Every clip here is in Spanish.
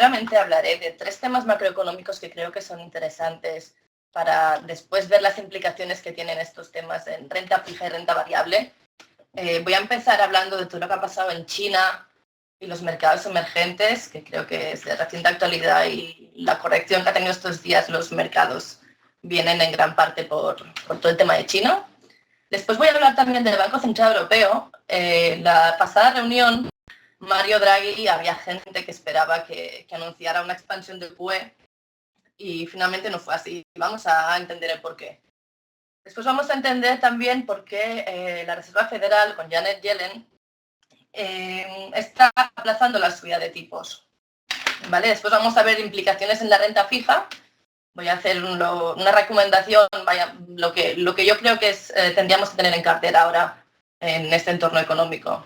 primeramente hablaré de 3 temas macroeconómicos que creo que son interesantes para después ver las implicaciones que tienen estos temas en renta fija y renta variable. Voy a empezar hablando de todo lo que ha pasado en China y los mercados emergentes, que creo que es de reciente actualidad, y la corrección que ha tenido estos días los mercados vienen en gran parte por todo el tema de China. Después voy a hablar también del Banco Central Europeo. La pasada reunión, Mario Draghi, había gente que esperaba que anunciara una expansión del QE y finalmente no fue así. Vamos a entender el porqué. Después vamos a entender también por qué la Reserva Federal, con Janet Yellen, está aplazando la subida de tipos. ¿Vale? Después vamos a ver implicaciones en la renta fija. Voy a hacer una recomendación, lo que yo creo que tendríamos que tener en cartera ahora en este entorno económico.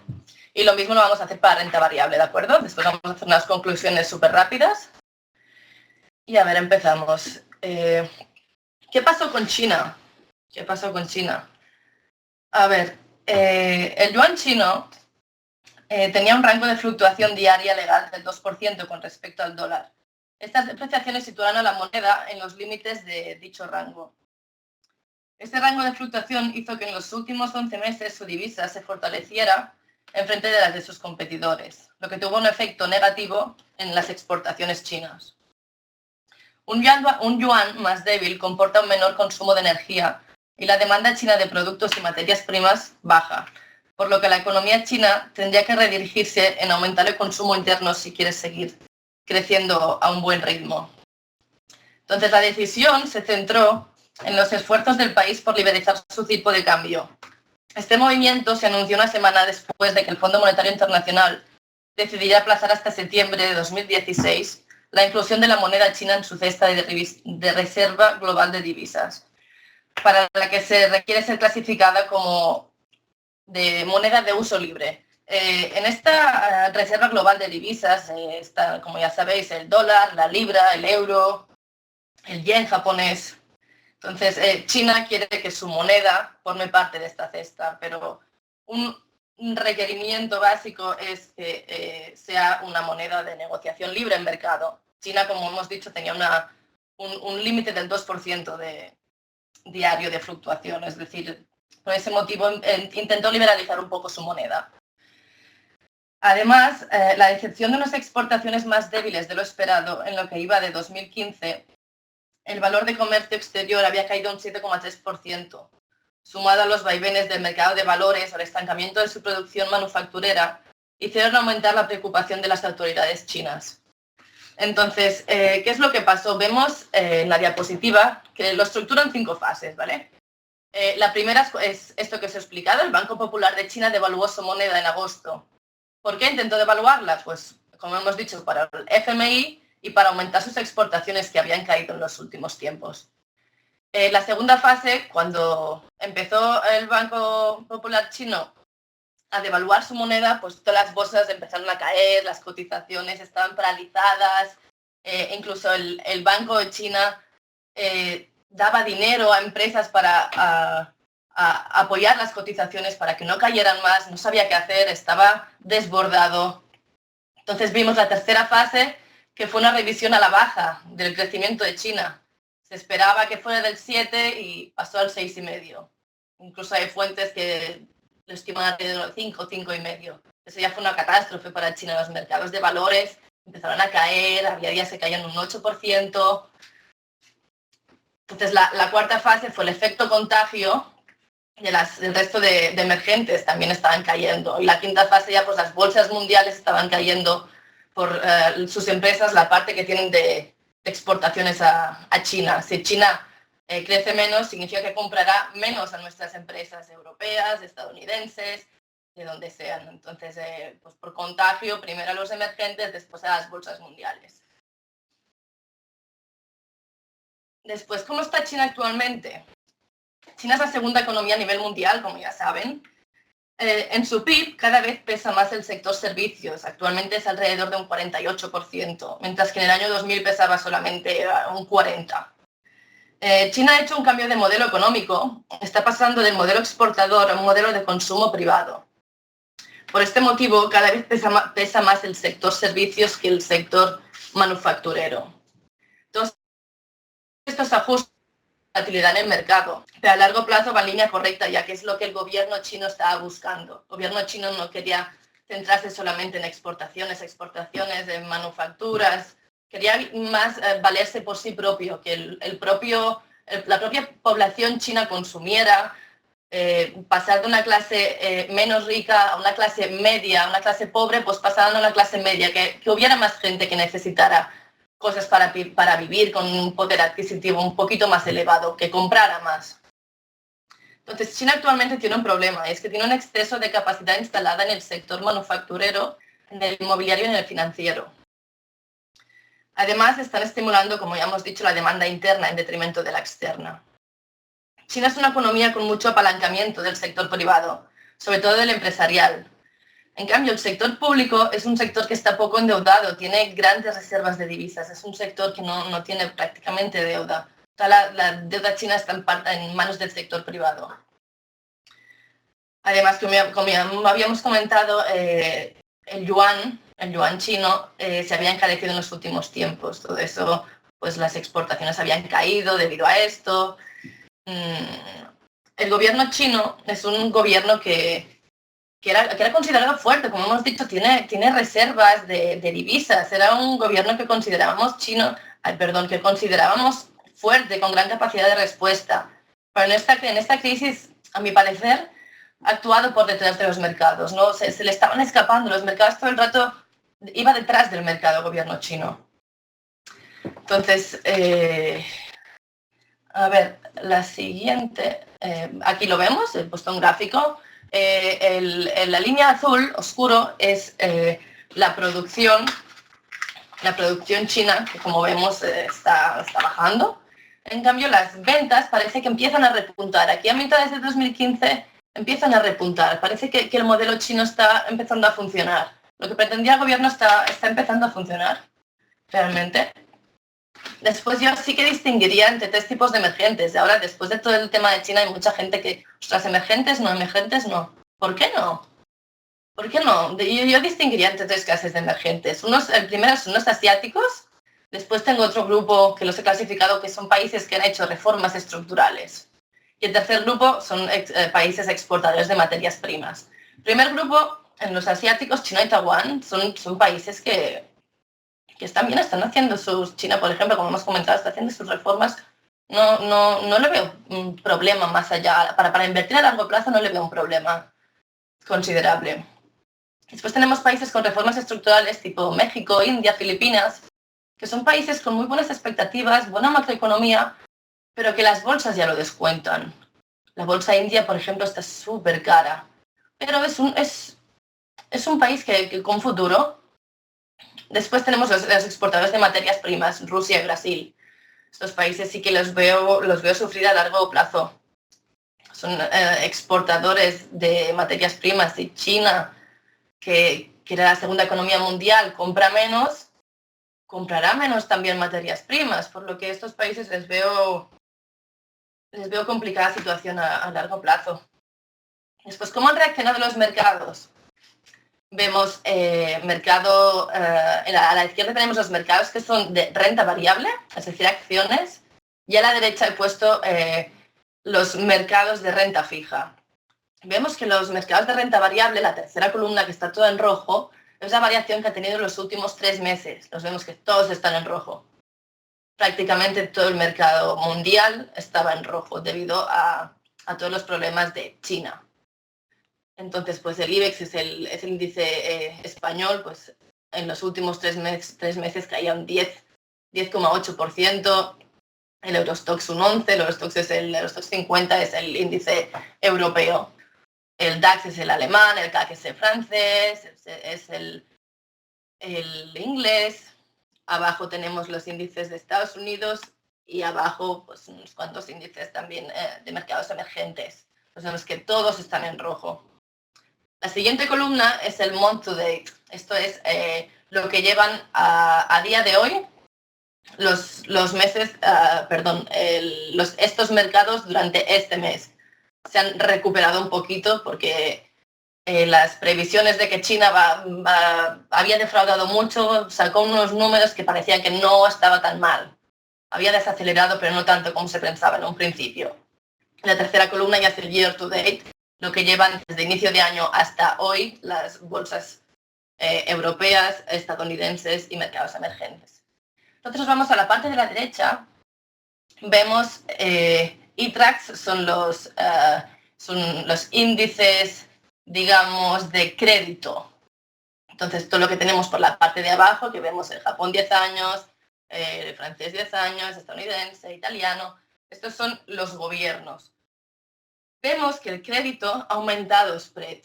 Y lo mismo lo vamos a hacer para renta variable, ¿de acuerdo? Después vamos a hacer unas conclusiones súper rápidas. Y a ver, empezamos. ¿Qué pasó con China? ¿Qué pasó con China? A ver, el yuan chino tenía un rango de fluctuación diaria legal del 2% con respecto al dólar. Estas depreciaciones situaron a la moneda en los límites de dicho rango. Este rango de fluctuación hizo que en los últimos 11 meses su divisa se fortaleciera en frente de las de sus competidores, lo que tuvo un efecto negativo en las exportaciones chinas. Un yuan más débil comporta un menor consumo de energía y la demanda china de productos y materias primas baja, por lo que la economía china tendría que redirigirse en aumentar el consumo interno si quiere seguir creciendo a un buen ritmo. Entonces la decisión se centró en los esfuerzos del país por liberalizar su tipo de cambio. Este movimiento se anunció una semana después de que el Fondo Monetario Internacional decidiera aplazar hasta septiembre de 2016 la inclusión de la moneda china en su cesta de reserva global de divisas, para la que se requiere ser clasificada como de moneda de uso libre. En esta reserva global de divisas está, como ya sabéis, el dólar, la libra, el euro, el yen japonés. Entonces, China quiere que su moneda forme parte de esta cesta, pero un requerimiento básico es que sea una moneda de negociación libre en mercado. China, como hemos dicho, tenía un límite del 2% diario de fluctuación, es decir, por ese motivo intentó liberalizar un poco su moneda. Además, la decepción de unas exportaciones más débiles de lo esperado en lo que iba de 2015, el valor de comercio exterior había caído un 7,3%, sumado a los vaivenes del mercado de valores o el estancamiento de su producción manufacturera, hicieron aumentar la preocupación de las autoridades chinas. Entonces, ¿qué es lo que pasó? Vemos en la diapositiva que lo estructuran en 5 fases, ¿vale? La primera es esto que os he explicado. El Banco Popular de China devaluó su moneda en agosto. ¿Por qué intentó devaluarla? Pues, como hemos dicho, para el FMI y para aumentar sus exportaciones que habían caído en los últimos tiempos. La segunda fase, cuando empezó el Banco Popular chino a devaluar su moneda, pues todas las bolsas empezaron a caer, las cotizaciones estaban paralizadas, incluso el Banco de China daba dinero a empresas para apoyar las cotizaciones para que no cayeran más, no sabía qué hacer, estaba desbordado. Entonces vimos la tercera fase, que fue una revisión a la baja del crecimiento de China. Se esperaba que fuera del 7 y pasó al 6,5. Incluso hay fuentes que lo estiman alrededor del 5, 5,5. Eso ya fue una catástrofe para China. Los mercados de valores empezaron a caer, había días que caían un 8%. Entonces la cuarta fase fue el efecto contagio y el resto de emergentes también estaban cayendo. Y la quinta fase ya, pues las bolsas mundiales estaban cayendo por sus empresas, la parte que tienen de exportaciones a China. Si China crece menos, significa que comprará menos a nuestras empresas europeas, estadounidenses, de donde sean. Entonces, pues por contagio, primero a los emergentes, después a las bolsas mundiales. Después, ¿cómo está China actualmente? China es la segunda economía a nivel mundial, como ya saben. En su PIB cada vez pesa más el sector servicios. Actualmente es alrededor de un 48%, mientras que en el año 2000 pesaba solamente un 40%. China ha hecho un cambio de modelo económico. Está pasando del modelo exportador a un modelo de consumo privado. Por este motivo, cada vez pesa más el sector servicios que el sector manufacturero. Entonces, estos ajustes de volatilidad en el mercado, pero a largo plazo va en línea correcta, ya que es lo que el gobierno chino estaba buscando. El gobierno chino no quería centrarse solamente en exportaciones de manufacturas, quería más valerse por sí propio, que la propia población china consumiera, pasar de una clase menos rica a una clase media, a una clase pobre, pues pasando a una clase media, que hubiera más gente que necesitara cosas para vivir con un poder adquisitivo un poquito más elevado, que comprara más. Entonces, China actualmente tiene un problema, es que tiene un exceso de capacidad instalada en el sector manufacturero, en el inmobiliario y en el financiero. Además, están estimulando, como ya hemos dicho, la demanda interna en detrimento de la externa. China es una economía con mucho apalancamiento del sector privado, sobre todo del empresarial. En cambio, el sector público es un sector que está poco endeudado, tiene grandes reservas de divisas, es un sector que no tiene prácticamente deuda. La deuda china está en manos del sector privado. Además, como ya habíamos comentado, el yuan chino se había encarecido en los últimos tiempos. Todo eso, pues las exportaciones habían caído debido a esto. El gobierno chino es un gobierno que era considerado fuerte, como hemos dicho, tiene reservas de divisas. Era un gobierno que considerábamos que considerábamos fuerte, con gran capacidad de respuesta. Pero en esta crisis, a mi parecer, ha actuado por detrás de los mercados, ¿no? Se le estaban escapando los mercados todo el rato, iba detrás del mercado el gobierno chino. Entonces, a ver, la siguiente, aquí lo vemos, he puesto un gráfico. La línea azul oscuro es la producción china, que como vemos está bajando. En cambio, las ventas parece que empiezan a repuntar. Aquí a mitad de 2015 empiezan a repuntar. Parece que el modelo chino está empezando a funcionar. Lo que pretendía el gobierno está empezando a funcionar, realmente. Después yo sí que distinguiría entre tres tipos de emergentes. Ahora, después de todo el tema de China, hay mucha gente que, ostras, emergentes no. ¿Por qué no? ¿Por qué no? Yo distinguiría entre tres clases de emergentes. El primero son los asiáticos. Después tengo otro grupo que los he clasificado que son países que han hecho reformas estructurales. Y el tercer grupo son países exportadores de materias primas. El primer grupo, en los asiáticos, China y Taiwán, son países que también están haciendo China, por ejemplo, como hemos comentado, está haciendo sus reformas. No le veo un problema más allá. Para invertir a largo plazo no le veo un problema considerable. Después tenemos países con reformas estructurales tipo México, India, Filipinas, que son países con muy buenas expectativas, buena macroeconomía, pero que las bolsas ya lo descuentan. La bolsa india, por ejemplo, está súper cara, pero es un país que con futuro. Después tenemos los exportadores de materias primas, Rusia y Brasil. Estos países sí que los veo sufrir a largo plazo. Son exportadores de materias primas y China, que era la segunda economía mundial, comprará menos también materias primas, por lo que a estos países les veo complicada situación a largo plazo. Después, ¿cómo han reaccionado los mercados? Vemos mercado, a la izquierda tenemos los mercados que son de renta variable, es decir, acciones, y a la derecha he puesto los mercados de renta fija. Vemos que los mercados de renta variable, la tercera columna que está toda en rojo, es la variación que ha tenido en los últimos 3 meses. Nos vemos que todos están en rojo. Prácticamente todo el mercado mundial estaba en rojo debido a todos los problemas de China. Entonces, pues el IBEX es el índice español, pues en los últimos 3 meses caía un 10,8%, el Eurostoxx un 11%, el Eurostoxx 50 es el índice europeo, el DAX es el alemán, el CAC es el francés, es el inglés, abajo tenemos los índices de Estados Unidos y abajo pues unos cuantos índices también de mercados emergentes. Pues vemos que todos están en rojo. La siguiente columna es el month to date. Esto es lo que llevan a día de hoy estos mercados durante este mes. Se han recuperado un poquito porque las previsiones de que China había defraudado mucho, sacó unos números que parecían que no estaba tan mal. Había desacelerado, pero no tanto como se pensaba en un principio. La tercera columna ya es el year to date, lo que llevan desde inicio de año hasta hoy las bolsas europeas, estadounidenses y mercados emergentes. Entonces nos vamos a la parte de la derecha. Vemos eTrax, son los índices, digamos, de crédito. Entonces, todo lo que tenemos por la parte de abajo, que vemos el Japón 10 años, el francés 10 años, estadounidense, italiano, estos son los gobiernos. Vemos que el crédito ha aumentado spread,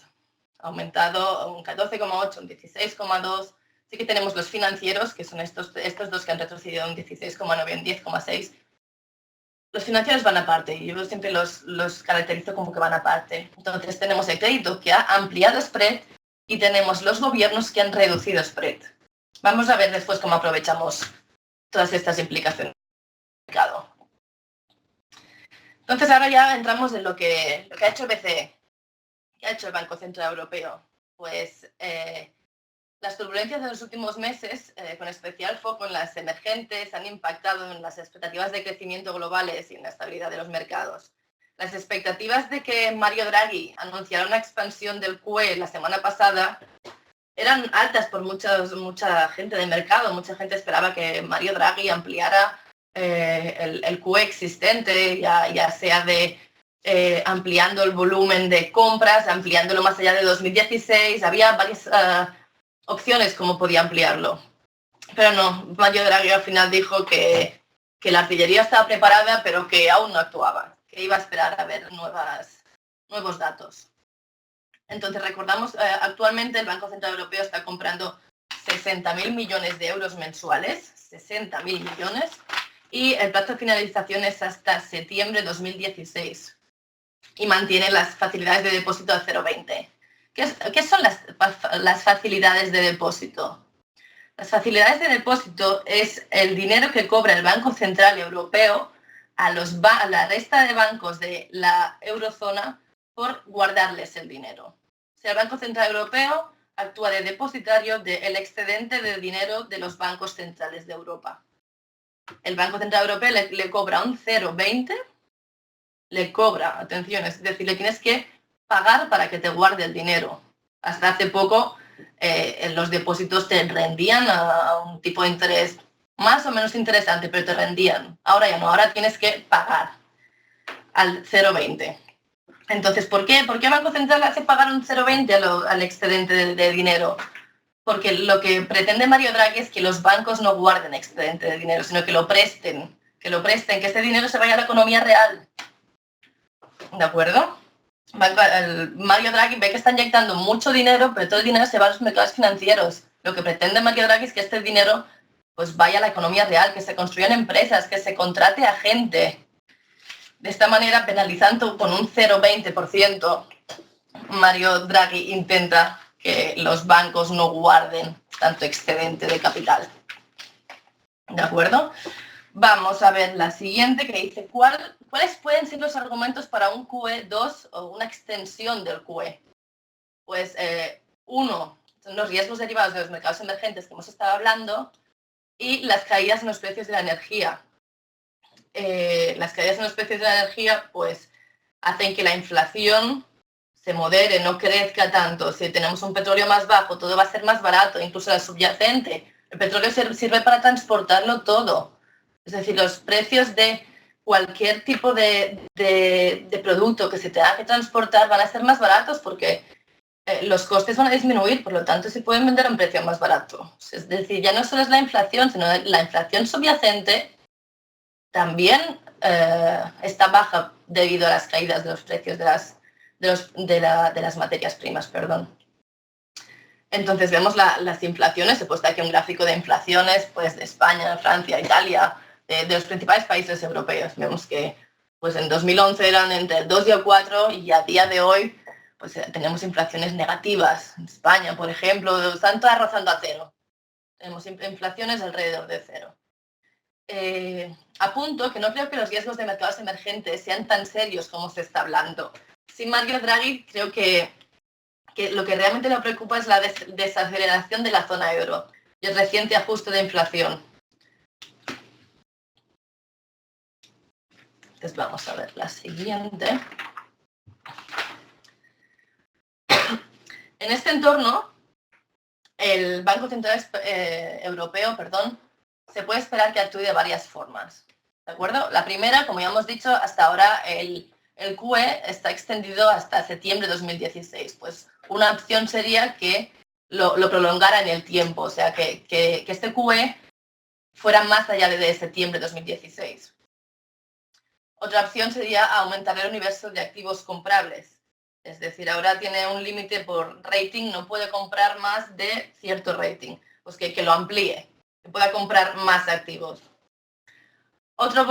ha aumentado un 14,8, un 16,2. Sí que tenemos los financieros, que son estos dos que han retrocedido un 16,9, un 10,6. Los financieros van aparte, y yo siempre los caracterizo como que van aparte. Entonces tenemos el crédito que ha ampliado spread y tenemos los gobiernos que han reducido spread. Vamos a ver después cómo aprovechamos todas estas implicaciones del mercado. Entonces ahora ya entramos en lo que ha hecho el BCE, que ha hecho el Banco Central Europeo. Pues las turbulencias de los últimos meses, con especial foco en las emergentes, han impactado en las expectativas de crecimiento globales y en la estabilidad de los mercados. Las expectativas de que Mario Draghi anunciara una expansión del QE la semana pasada eran altas por mucha gente del mercado. Mucha gente esperaba que Mario Draghi ampliara el QE existente, ya sea de ampliando el volumen de compras, ampliándolo más allá de 2016. Había varias opciones como podía ampliarlo. Pero no, Mario Draghi al final dijo que la artillería estaba preparada, pero que aún no actuaba, que iba a esperar a ver nuevos datos. Entonces recordamos, actualmente el Banco Central Europeo está comprando 60.000 millones de euros mensuales, 60.000 millones, y el plazo de finalización es hasta septiembre de 2016 y mantiene las facilidades de depósito a 0,20. ¿Qué son las facilidades de depósito? Las facilidades de depósito es el dinero que cobra el Banco Central Europeo a la resta de bancos de la eurozona por guardarles el dinero. O sea, el Banco Central Europeo actúa de depositario del excedente de dinero de los bancos centrales de Europa. El Banco Central Europeo le cobra un 0,20, le cobra, atención, es decir, le tienes que pagar para que te guarde el dinero. Hasta hace poco los depósitos te rendían a un tipo de interés más o menos interesante, pero te rendían. Ahora ya no, ahora tienes que pagar al 0,20. Entonces, ¿por qué Banco Central hace pagar un 0,20 al excedente de dinero? Porque lo que pretende Mario Draghi es que los bancos no guarden excedente de dinero, sino que lo presten, que este dinero se vaya a la economía real. ¿De acuerdo? Mario Draghi ve que está inyectando mucho dinero, pero todo el dinero se va a los mercados financieros. Lo que pretende Mario Draghi es que este dinero pues vaya a la economía real, que se construyan empresas, que se contrate a gente. De esta manera, penalizando con un 0,20%, Mario Draghi intenta que los bancos no guarden tanto excedente de capital. ¿De acuerdo? Vamos a ver la siguiente, que dice ¿cuáles pueden ser los argumentos para un QE2 o una extensión del QE? Pues uno, son los riesgos derivados de los mercados emergentes que hemos estado hablando y las caídas en los precios de la energía. Las caídas en los precios de la energía pues hacen que la inflación se modere, no crezca tanto. Si tenemos un petróleo más bajo, todo va a ser más barato, incluso la subyacente. El petróleo sirve para transportarlo todo. Es decir, los precios de cualquier tipo de producto que se tenga que transportar van a ser más baratos porque los costes van a disminuir, por lo tanto se pueden vender a un precio más barato. Es decir, ya no solo es la inflación, sino la inflación subyacente también está baja debido a las caídas de los precios de las materias primas, perdón. Entonces vemos las inflaciones, he puesto aquí un gráfico de inflaciones pues, de España, Francia, Italia, de los principales países europeos. Vemos que pues, en 2011 eran entre el 2 y el 4 y a día de hoy pues, tenemos inflaciones negativas. En España, por ejemplo, están todas rozando a cero. Tenemos inflaciones alrededor de cero. Apunto que no creo que los riesgos de mercados emergentes sean tan serios como se está hablando. Sin Mario Draghi, creo que que lo que realmente le preocupa es la desaceleración de la zona euro y el reciente ajuste de inflación. Entonces vamos a ver la siguiente. En este entorno, el Banco Central Europeo, se puede esperar que actúe de varias formas, ¿de acuerdo? La primera, como ya hemos dicho, hasta ahora el QE está extendido hasta septiembre de 2016. Pues una opción sería que lo prolongara en el tiempo, o sea, que este QE fuera más allá de septiembre de 2016. Otra opción sería aumentar el universo de activos comprables. Es decir, ahora tiene un límite por rating, no puede comprar más de cierto rating. Pues que lo amplíe, que pueda comprar más activos. Otra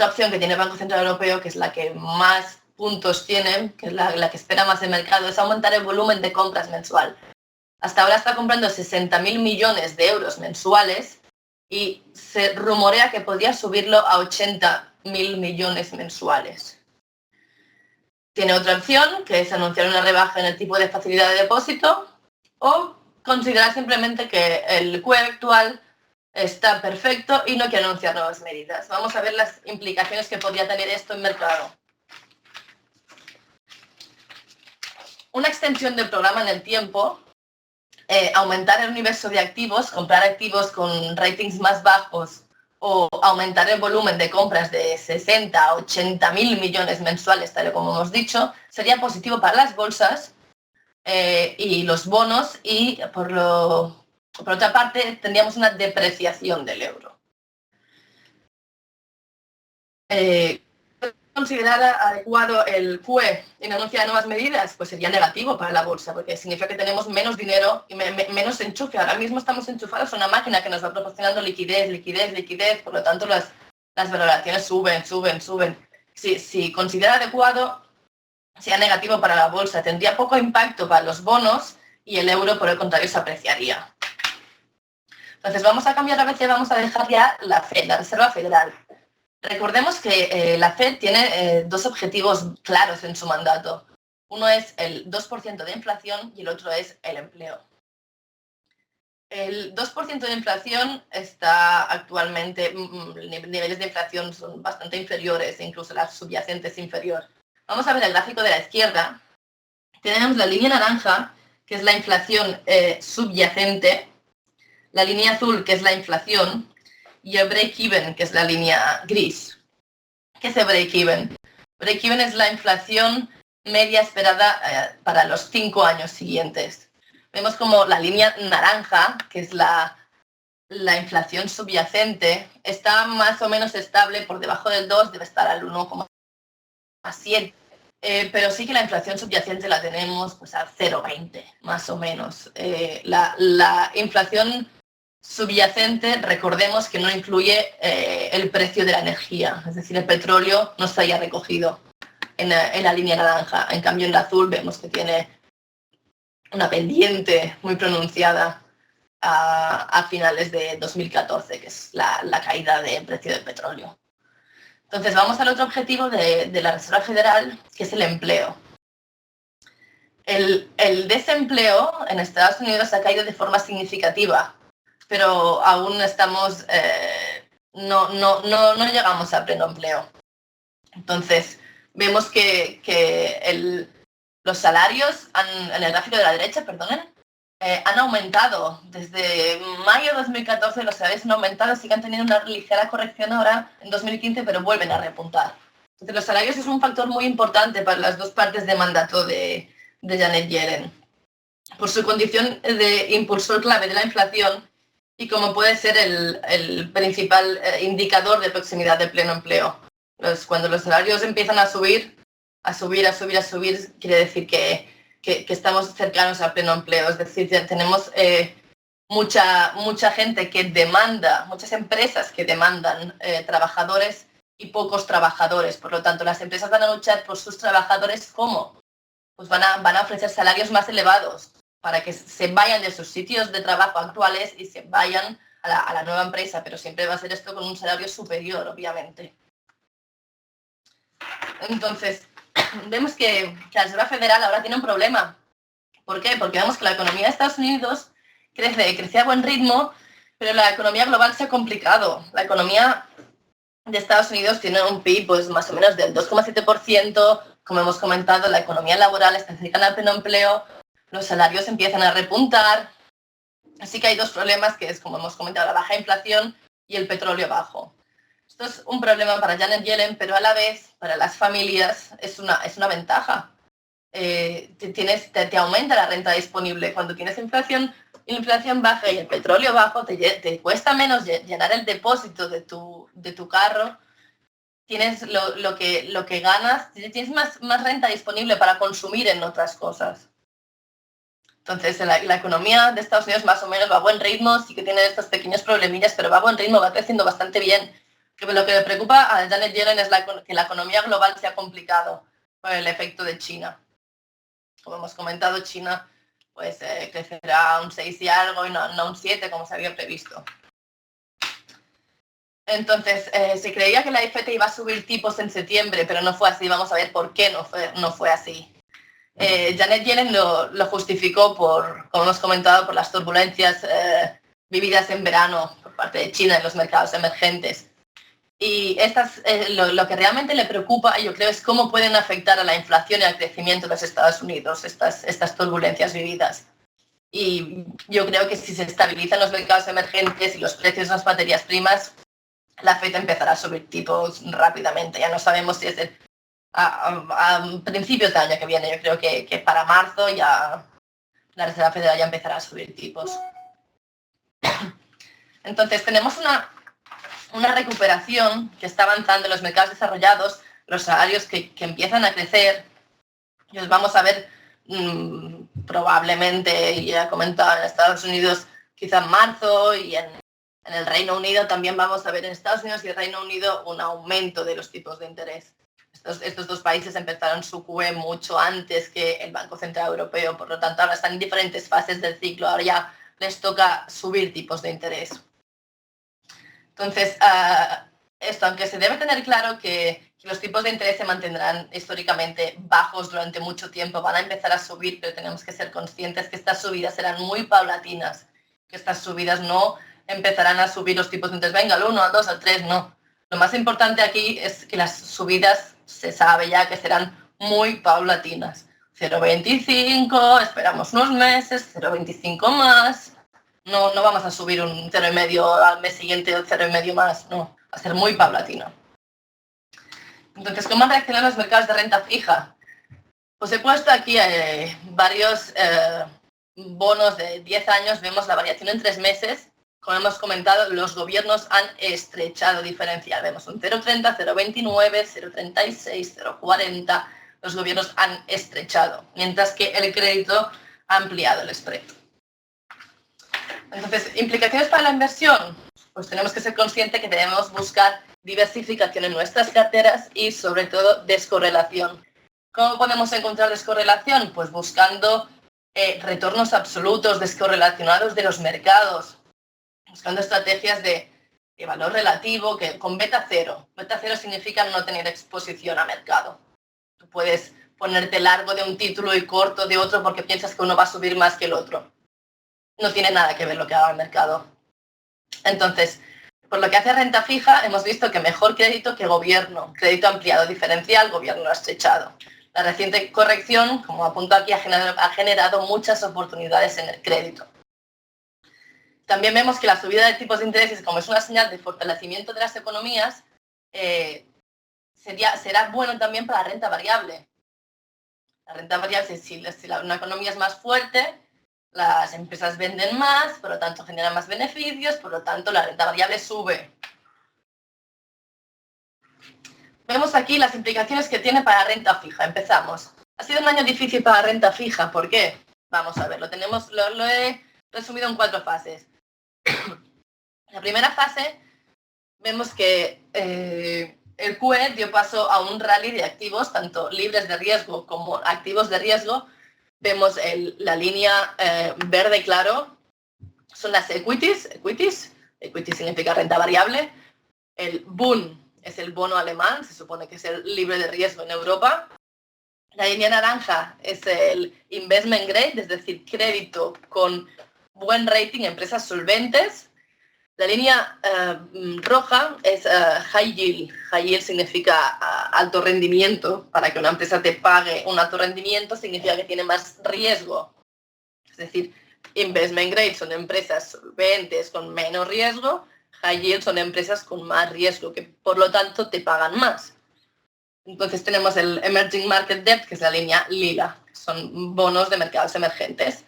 opción que tiene el Banco Central Europeo, que es la que más puntos tiene, que es la que espera más el mercado, es aumentar el volumen de compras mensual. Hasta ahora está comprando 60.000 millones de euros mensuales y se rumorea que podría subirlo a 80.000 millones mensuales. Tiene otra opción, que es anunciar una rebaja en el tipo de facilidad de depósito o considerar simplemente que el QE actual está perfecto y no quiere anunciar nuevas medidas. Vamos a ver las implicaciones que podría tener esto en mercado. Una extensión del programa en el tiempo, aumentar el universo de activos, comprar activos con ratings más bajos o aumentar el volumen de compras de 60 a 80.000 millones mensuales, tal y como hemos dicho, sería positivo para las bolsas y los bonos y por otra parte tendríamos una depreciación del euro. Considerar adecuado el QE y no anunciar nuevas medidas, pues sería negativo para la bolsa, porque significa que tenemos menos dinero y menos enchufe. Ahora mismo estamos enchufados a una máquina que nos va proporcionando liquidez, por lo tanto las valoraciones suben. Si considera adecuado, sea negativo para la bolsa, tendría poco impacto para los bonos y el euro, por el contrario, se apreciaría. Entonces vamos a cambiar la vez y vamos a dejar ya la FED, la Reserva Federal. Recordemos que la FED tiene dos objetivos claros en su mandato. Uno es el 2% de inflación y el otro es el empleo. El 2% de inflación está actualmente, niveles de inflación son bastante inferiores, incluso la subyacente es inferior. Vamos a ver el gráfico de la izquierda. Tenemos la línea naranja, que es la inflación subyacente, la línea azul, que es la inflación, y el break-even, que es la línea gris. ¿Qué es el break-even? Break-even es la inflación media esperada para los 5 años siguientes. Vemos como la línea naranja, que es la inflación subyacente, está más o menos estable, por debajo del 2, debe estar al 1,7. Pero sí que la inflación subyacente la tenemos pues, a 0,20, más o menos. La inflación subyacente, recordemos que no incluye el precio de la energía, es decir, el petróleo no está ya recogido en la línea naranja. En cambio, en la azul vemos que tiene una pendiente muy pronunciada a finales de 2014, que es la caída del precio del petróleo. Entonces, vamos al otro objetivo de la Reserva Federal, que es el empleo. El desempleo en Estados Unidos ha caído de forma significativa, pero aún estamos, no llegamos a pleno empleo. Entonces, vemos que los salarios, en el gráfico de la derecha, han aumentado. Desde mayo de 2014 los salarios han aumentado, sí que han tenido una ligera corrección ahora en 2015, pero vuelven a repuntar. Entonces, los salarios es un factor muy importante para las dos partes de mandato de Janet Yellen, por su condición de impulsor clave de la inflación y como puede ser el principal indicador de proximidad de pleno empleo. Cuando los salarios empiezan a subir, quiere decir que estamos cercanos al pleno empleo. Es decir, tenemos mucha gente que demanda, muchas empresas que demandan trabajadores y pocos trabajadores. Por lo tanto, las empresas van a luchar por sus trabajadores. ¿Cómo? Pues van a ofrecer salarios más elevados para que se vayan de sus sitios de trabajo actuales y se vayan a la nueva empresa, pero siempre va a ser esto con un salario superior, obviamente. Entonces, vemos que la Reserva Federal ahora tiene un problema. ¿Por qué? Porque vemos que la economía de Estados Unidos crece a buen ritmo, pero la economía global se ha complicado. La economía de Estados Unidos tiene un PIB pues, más o menos del 2,7%. Como hemos comentado, la economía laboral está cercana al pleno empleo, los salarios empiezan a repuntar. Así que hay dos problemas, que es, como hemos comentado, la baja inflación y el petróleo bajo. Esto es un problema para Janet Yellen, pero a la vez, para las familias, es una ventaja. Te aumenta la renta disponible. Cuando tienes inflación baja y el petróleo bajo, te cuesta menos llenar el depósito de tu carro. Tienes lo que ganas, tienes más renta disponible para consumir en otras cosas. Entonces, la economía de Estados Unidos más o menos va a buen ritmo, sí que tiene estos pequeños problemillas, pero va a buen ritmo, va creciendo bastante bien. Lo que le preocupa a Janet Yellen es que la economía global se ha complicado por el efecto de China. Como hemos comentado, China pues crecerá un 6 y algo y no un 7 como se había previsto. Entonces, se creía que la FED iba a subir tipos en septiembre, pero no fue así. Vamos a ver por qué no fue así. Janet Yellen lo justificó como hemos comentado, por las turbulencias vividas en verano por parte de China en los mercados emergentes. Y lo que realmente le preocupa, yo creo, es cómo pueden afectar a la inflación y al crecimiento de los Estados Unidos estas turbulencias vividas. Y yo creo que si se estabilizan los mercados emergentes y los precios de las materias primas, la FED empezará a subir tipos rápidamente. Ya no sabemos si es a principios del año que viene. Yo creo que para marzo ya la Reserva Federal ya empezará a subir tipos. Entonces tenemos una recuperación que está avanzando en los mercados desarrollados, los salarios que empiezan a crecer. Y los vamos a ver probablemente, ya he comentado, en Estados Unidos quizá en marzo, y en el Reino Unido también vamos a ver en Estados Unidos y el Reino Unido un aumento de los tipos de interés. Estos dos países empezaron su QE mucho antes que el Banco Central Europeo, por lo tanto ahora están en diferentes fases del ciclo, ahora ya les toca subir tipos de interés. Entonces, aunque se debe tener claro que los tipos de interés se mantendrán históricamente bajos durante mucho tiempo, van a empezar a subir, pero tenemos que ser conscientes que estas subidas serán muy paulatinas, que estas subidas no empezarán a subir los tipos de interés, venga, al 1, al 2, al 3, no. Lo más importante aquí es que las subidas se sabe ya que serán muy paulatinas. 0,25, esperamos unos meses, 0,25 más. No vamos a subir un 0,5 al mes siguiente o 0,5 más, no, va a ser muy paulatino. Entonces, ¿cómo han reaccionado los mercados de renta fija? Pues he puesto aquí varios bonos de 10 años, vemos la variación en 3 meses. Como hemos comentado, los gobiernos han estrechado diferencial. Vemos un 0,30, 0,29, 0,36, 0,40. Los gobiernos han estrechado, mientras que el crédito ha ampliado el spread. Entonces, ¿implicaciones para la inversión? Pues tenemos que ser conscientes que debemos buscar diversificación en nuestras carteras y, sobre todo, descorrelación. ¿Cómo podemos encontrar descorrelación? Pues buscando retornos absolutos descorrelacionados de los mercados, buscando estrategias de valor relativo con beta cero. Beta cero significa no tener exposición a mercado. Tú puedes ponerte largo de un título y corto de otro porque piensas que uno va a subir más que el otro. No tiene nada que ver lo que haga el mercado. Entonces, por lo que hace a renta fija, hemos visto que mejor crédito que gobierno. Crédito ampliado diferencial, gobierno estrechado. La reciente corrección, como apunto aquí, ha generado muchas oportunidades en el crédito. También vemos que la subida de tipos de intereses, como es una señal de fortalecimiento de las economías, será bueno también para la renta variable. La renta variable, si una economía es más fuerte, las empresas venden más, por lo tanto generan más beneficios, por lo tanto la renta variable sube. Vemos aquí las implicaciones que tiene para la renta fija. Empezamos. Ha sido un año difícil para la renta fija. ¿Por qué? Vamos a ver, lo he resumido en 4 fases. La primera fase, vemos que el QE dio paso a un rally de activos, tanto libres de riesgo como activos de riesgo. Vemos la línea verde claro, son las equities. Equity significa renta variable. El Bund es el bono alemán, se supone que es el libre de riesgo en Europa. La línea naranja es el investment grade, es decir, crédito con buen rating, empresas solventes. La línea roja es high yield. High yield significa alto rendimiento. Para que una empresa te pague un alto rendimiento significa que tiene más riesgo. Es decir, investment grade son empresas solventes con menos riesgo. High yield son empresas con más riesgo, que por lo tanto te pagan más. Entonces tenemos el Emerging Market Debt, que es la línea lila. Son bonos de mercados emergentes.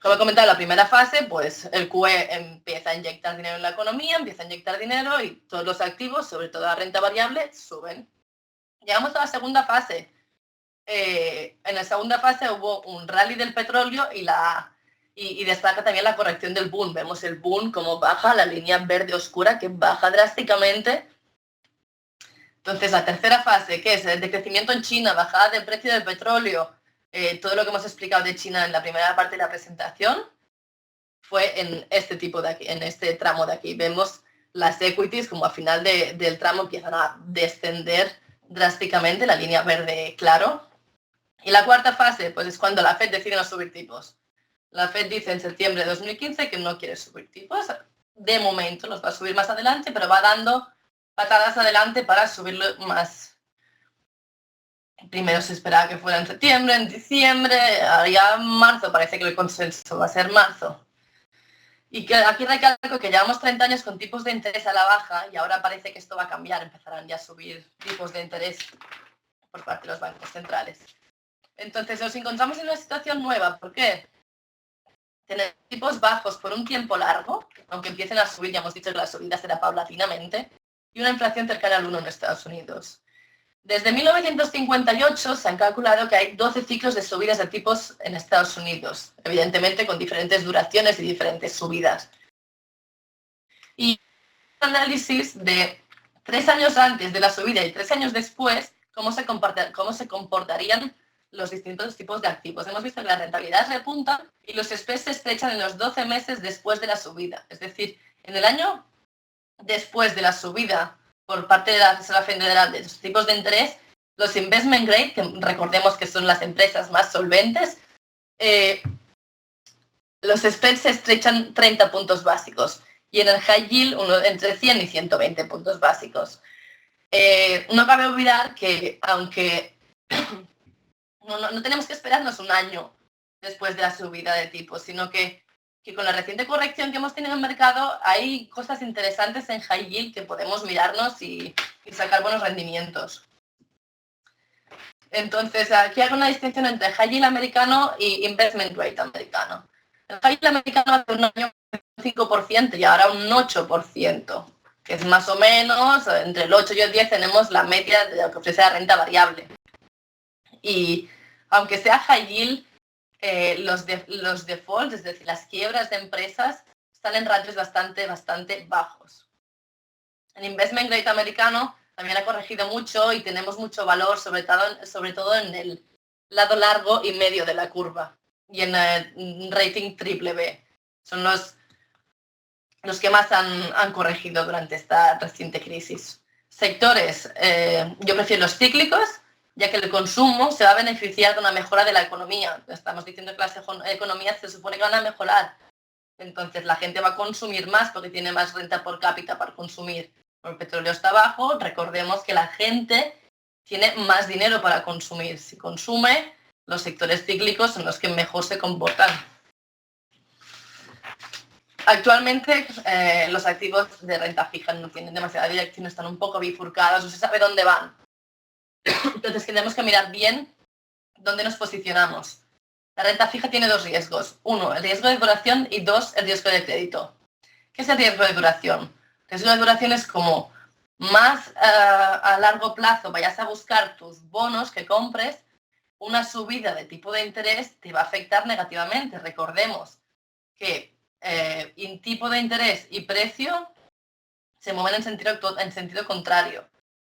Como he comentado, la primera fase, pues el QE empieza a inyectar dinero en la economía, empieza a inyectar dinero y todos los activos, sobre todo la renta variable, suben. Llegamos a la segunda fase. En la segunda fase hubo un rally del petróleo y destaca también la corrección del boom. Vemos el boom como baja, la línea verde oscura que baja drásticamente. Entonces, la tercera fase, que es el decrecimiento en China, bajada del precio del petróleo, todo lo que hemos explicado de China en la primera parte de la presentación, fue en este tipo de aquí, en este tramo de aquí. Vemos las equities como al final del tramo empiezan a descender drásticamente, la línea verde claro. Y la cuarta fase, pues es cuando la Fed decide no subir tipos. La Fed dice en septiembre de 2015 que no quiere subir tipos. De momento los va a subir más adelante, pero va dando patadas adelante para subirlo más. Primero se esperaba que fuera en septiembre, en diciembre, ya en marzo parece que el consenso va a ser marzo. Y que aquí recalco que llevamos 30 años con tipos de interés a la baja y ahora parece que esto va a cambiar, empezarán ya a subir tipos de interés por parte de los bancos centrales. Entonces nos encontramos en una situación nueva. ¿Por qué? Tener tipos bajos por un tiempo largo, aunque empiecen a subir, ya hemos dicho que la subida será paulatinamente, y una inflación cercana al 1 en Estados Unidos. Desde 1958 se han calculado que hay 12 ciclos de subidas de tipos en Estados Unidos, evidentemente con diferentes duraciones y diferentes subidas. Y un análisis de 3 años antes de la subida y 3 años después, cómo se comportarían los distintos tipos de activos. Hemos visto que las rentabilidades repuntan y los spreads se estrechan en los 12 meses después de la subida. Es decir, en el año después de la subida por parte de la Reserva Federal de los tipos de interés, los investment grade, que recordemos que son las empresas más solventes, los spreads se estrechan 30 puntos básicos y en el high yield entre 100 y 120 puntos básicos. No cabe olvidar que aunque no tenemos que esperarnos un año después de la subida de tipos, sino que con la reciente corrección que hemos tenido en el mercado hay cosas interesantes en high yield que podemos mirarnos y sacar buenos rendimientos. Entonces, aquí hago una distinción entre high yield americano y investment grade americano. El high yield americano hace un año un 5% y ahora un 8%, que es más o menos, entre el 8 y el 10 tenemos la media de lo que ofrece la renta variable. Y aunque sea high yield, los defaults, es decir, las quiebras de empresas, están en ratios bastante bajos. El investment grade americano también ha corregido mucho y tenemos mucho valor, sobre todo en el lado largo y medio de la curva y en el rating triple B. Son los que más han corregido durante esta reciente crisis. Sectores, yo prefiero los cíclicos, ya que el consumo se va a beneficiar de una mejora de la economía. Estamos diciendo que las economías se supone que van a mejorar. Entonces la gente va a consumir más porque tiene más renta por cápita para consumir. El petróleo está bajo, recordemos que la gente tiene más dinero para consumir. Si consume, los sectores cíclicos son los que mejor se comportan. Actualmente los activos de renta fija no tienen demasiada dirección, están un poco bifurcados, no se sabe dónde van. Entonces tenemos que mirar bien dónde nos posicionamos. La renta fija tiene dos riesgos. Uno, el riesgo de duración y dos, el riesgo de crédito. ¿Qué es el riesgo de duración? El riesgo de duración es como más a largo plazo vayas a buscar tus bonos que compres, una subida de tipo de interés te va a afectar negativamente. Recordemos que tipo de interés y precio se mueven en sentido contrario.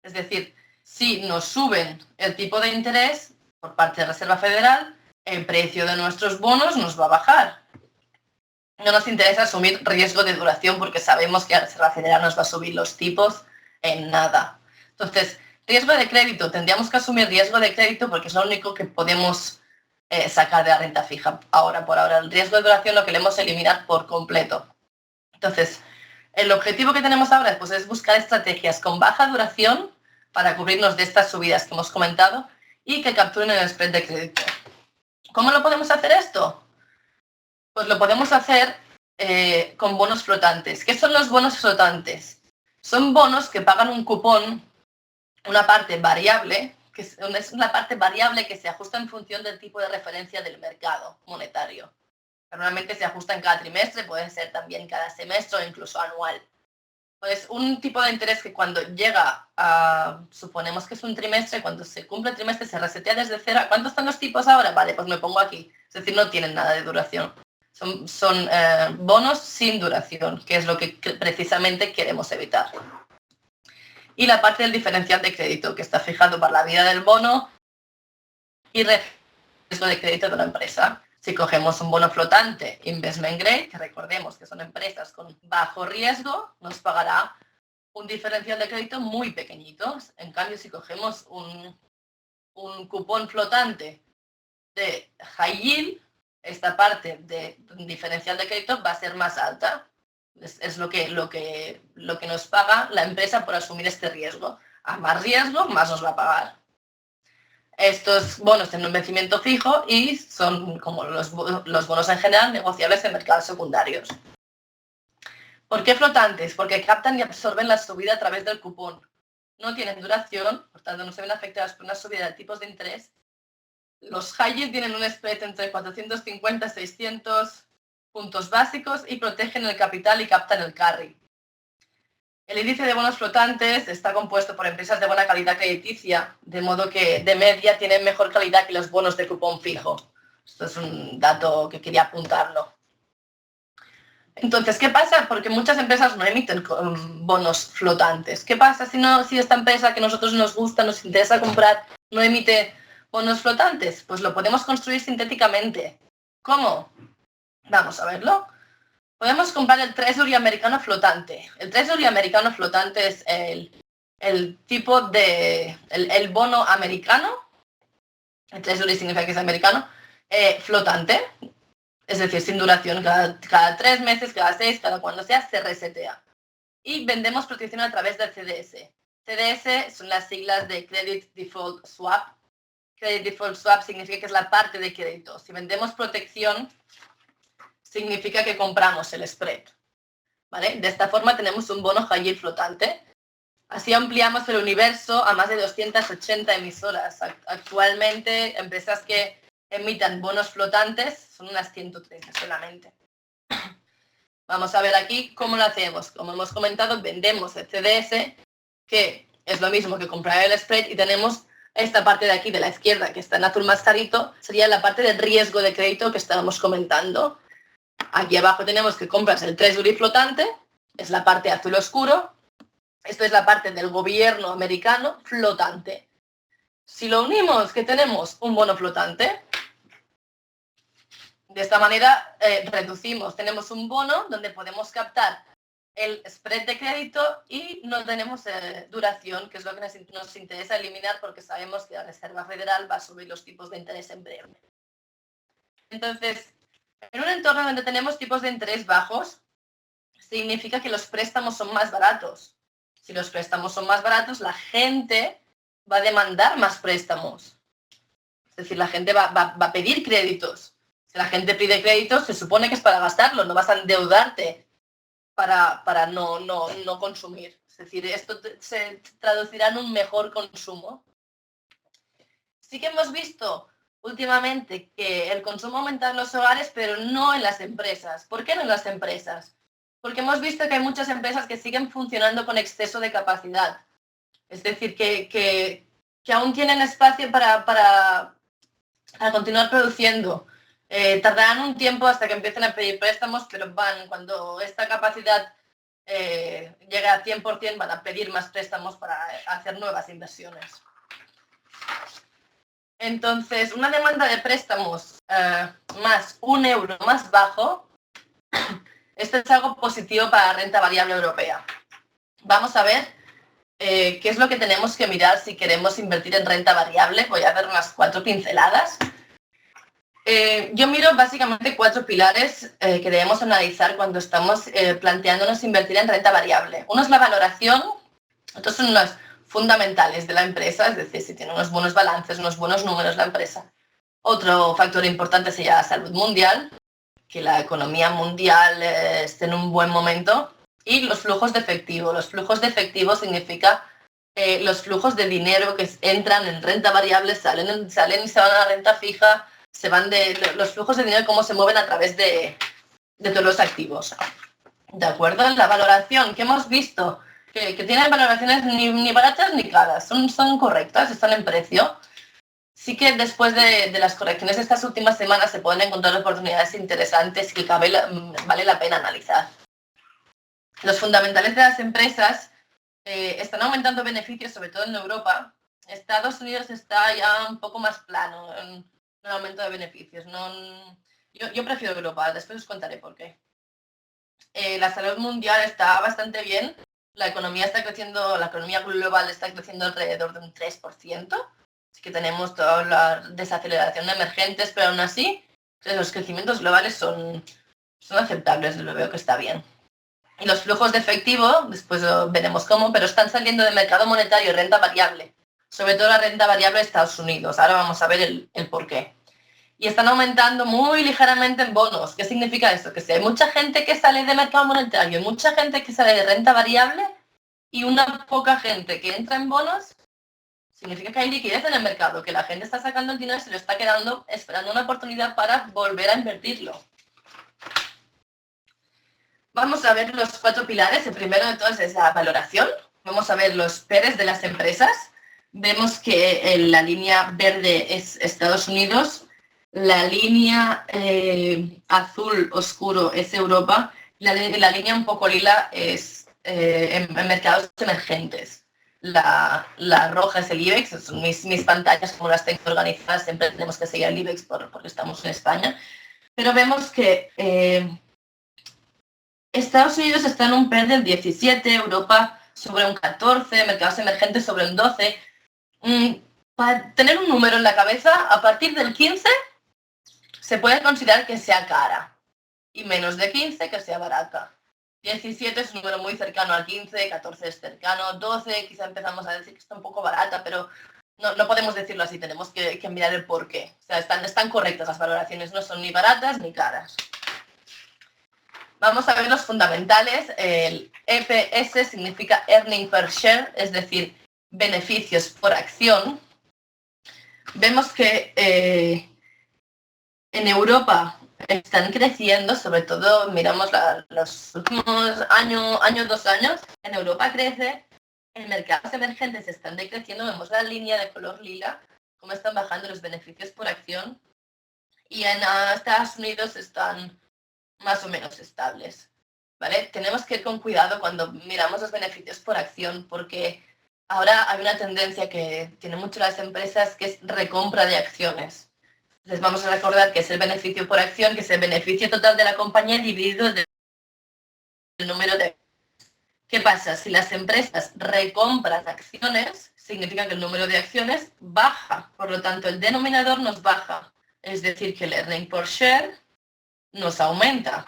Es decir, si nos suben el tipo de interés por parte de la Reserva Federal, el precio de nuestros bonos nos va a bajar. No nos interesa asumir riesgo de duración porque sabemos que la Reserva Federal nos va a subir los tipos en nada. Entonces, Riesgo de crédito. Tendríamos que asumir riesgo de crédito porque es lo único que podemos sacar de la renta fija. Ahora, por ahora, el riesgo de duración lo queremos eliminar por completo. Entonces, el objetivo que tenemos ahora pues, es buscar estrategias con baja duración para cubrirnos de estas subidas que hemos comentado y que capturen el spread de crédito. ¿Cómo lo podemos hacer esto? Pues lo podemos hacer con bonos flotantes. ¿Qué son los bonos flotantes? Son bonos que pagan un cupón, una parte variable, que es una parte variable que se ajusta en función del tipo de referencia del mercado monetario. Normalmente se ajusta en cada trimestre, puede ser también cada semestre o incluso anual. Pues un tipo de interés que cuando llega a, suponemos que es un trimestre, cuando se cumple el trimestre se resetea desde cero. ¿Cuántos están los tipos ahora? Vale, pues me pongo aquí. Es decir, no tienen nada de duración. Son bonos sin duración, que es lo que precisamente queremos evitar. Y la parte del diferencial de crédito, que está fijado para la vida del bono y riesgo de crédito de la empresa. Si cogemos un bono flotante investment grade, que recordemos que son empresas con bajo riesgo, nos pagará un diferencial de crédito muy pequeñito. En cambio, si cogemos un cupón flotante de high yield, esta parte de diferencial de crédito va a ser más alta. Es lo que nos paga la empresa por asumir este riesgo. A más riesgo, más nos va a pagar. Estos bonos tienen un vencimiento fijo y son, como los bonos en general, negociables en mercados secundarios. ¿Por qué flotantes? Porque captan y absorben la subida a través del cupón. No tienen duración, por tanto no se ven afectadas por una subida de tipos de interés. Los high yield tienen un spread entre 450 y 600 puntos básicos y protegen el capital y captan el carry. El índice de bonos flotantes está compuesto por empresas de buena calidad crediticia, de modo que de media tienen mejor calidad que los bonos de cupón fijo. Esto es un dato que quería apuntarlo. Entonces, ¿qué pasa? Porque muchas empresas no emiten bonos flotantes. ¿Qué pasa si esta empresa que a nosotros nos gusta, nos interesa comprar, no emite bonos flotantes? Pues lo podemos construir sintéticamente. ¿Cómo? Vamos a verlo. Podemos comprar el Treasury americano flotante. El Treasury americano flotante es el tipo de... el bono americano. El Treasury significa que es americano. Flotante. Es decir, sin duración. Cada 3 meses, cada 6, cada cuando sea, se resetea. Y vendemos protección a través del CDS. CDS son las siglas de Credit Default Swap. Credit Default Swap significa que es la parte de crédito. Si vendemos protección, significa que compramos el spread. ¿Vale? De esta forma tenemos un bono high yield flotante. Así ampliamos el universo a más de 280 emisoras. Actualmente, empresas que emitan bonos flotantes son unas 113 solamente. Vamos a ver aquí cómo lo hacemos. Como hemos comentado, vendemos el CDS, que es lo mismo que comprar el spread, y tenemos esta parte de aquí de la izquierda, que está en azul más clarito, sería la parte del riesgo de crédito que estábamos comentando. Aquí abajo tenemos que compras el Treasury flotante, es la parte azul oscuro. Esto es la parte del gobierno americano flotante. Si lo unimos, ¿qué tenemos? Un bono flotante. De esta manera reducimos. Tenemos un bono donde podemos captar el spread de crédito y no tenemos duración, que es lo que nos interesa eliminar porque sabemos que la Reserva Federal va a subir los tipos de interés en breve. Entonces, en un entorno donde tenemos tipos de interés bajos, significa que los préstamos son más baratos. Si los préstamos son más baratos, la gente va a demandar más préstamos. Es decir, la gente va a pedir créditos. Si la gente pide créditos, se supone que es para gastarlo, no vas a endeudarte para no consumir. Es decir, esto se traducirá en un mejor consumo. Sí que hemos visto últimamente que el consumo aumenta en los hogares, pero no en las empresas. ¿Por qué no en las empresas? Porque hemos visto que hay muchas empresas que siguen funcionando con exceso de capacidad. Es decir, que aún tienen espacio para continuar produciendo. Tardarán un tiempo hasta que empiecen a pedir préstamos, pero cuando esta capacidad llegue a 100%, van a pedir más préstamos para hacer nuevas inversiones. Entonces, una demanda de préstamos más un euro más bajo, esto es algo positivo para la renta variable europea. Vamos a ver ¿Qué es lo que tenemos que mirar si queremos invertir en renta variable? Voy a dar unas 4 pinceladas. Yo miro básicamente 4 pilares que debemos analizar cuando estamos planteándonos invertir en renta variable. Uno es la valoración, otros son los fundamentales de la empresa, es decir, si tiene unos buenos balances, unos buenos números la empresa. Otro factor importante sería la salud mundial, que la economía mundial esté en un buen momento, y los flujos de efectivo. Los flujos de efectivo significa los flujos de dinero que entran en renta variable, salen y se van a la renta fija, se van de los flujos de dinero, cómo se mueven a través de todos los activos. ¿De acuerdo? La valoración que hemos visto, que tienen valoraciones ni baratas ni caras, son correctas, están en precio. Sí que después de las correcciones de estas últimas semanas se pueden encontrar oportunidades interesantes que vale la pena analizar. Los fundamentales de las empresas están aumentando beneficios, sobre todo en Europa. Estados Unidos está ya un poco más plano en el aumento de beneficios. Yo prefiero Europa, después os contaré por qué. La salud mundial está bastante bien. La economía global está creciendo alrededor de un 3%. Así que tenemos toda la desaceleración de emergentes, pero aún así los crecimientos globales son aceptables, lo veo que está bien. Y los flujos de efectivo, después veremos cómo, pero están saliendo del mercado monetario y renta variable, sobre todo la renta variable de Estados Unidos. Ahora vamos a ver el por qué. Y están aumentando muy ligeramente en bonos. ¿Qué significa esto? Que si hay mucha gente que sale de mercado monetario y mucha gente que sale de renta variable y una poca gente que entra en bonos, significa que hay liquidez en el mercado, que la gente está sacando el dinero y se lo está quedando esperando una oportunidad para volver a invertirlo. Vamos a ver los 4 pilares. El primero de todos es la valoración. Vamos a ver los PERs de las empresas. Vemos que la línea verde es Estados Unidos, la línea azul oscuro es Europa, la línea un poco lila es en mercados emergentes. La roja es el IBEX, son mis pantallas como las tengo organizadas, siempre tenemos que seguir el IBEX porque estamos en España, pero vemos que Estados Unidos está en un PER del 17, Europa sobre un 14, mercados emergentes sobre un 12. Para tener un número en la cabeza, a partir del 15 se puede considerar que sea cara y menos de 15 que sea barata. 17 es un número muy cercano al 15, 14 es cercano, 12 quizá empezamos a decir que está un poco barata, pero no podemos decirlo así, tenemos que mirar el porqué. O sea, están correctas las valoraciones, no son ni baratas ni caras. Vamos a ver los fundamentales. El EPS significa Earning Per Share, es decir, beneficios por acción. Vemos que en Europa están creciendo, sobre todo miramos los últimos año, 2 años, en Europa crece, en mercados emergentes están decreciendo, vemos la línea de color lila, cómo están bajando los beneficios por acción, y en Estados Unidos están más o menos estables, ¿vale? Tenemos que ir con cuidado cuando miramos los beneficios por acción, porque ahora hay una tendencia que tienen mucho las empresas, que es recompra de acciones. Entonces vamos a recordar que es el beneficio por acción, que es el beneficio total de la compañía dividido del número de... ¿Qué pasa? Si las empresas recompran acciones, significa que el número de acciones baja, por lo tanto el denominador nos baja, es decir, que el earning per share nos aumenta.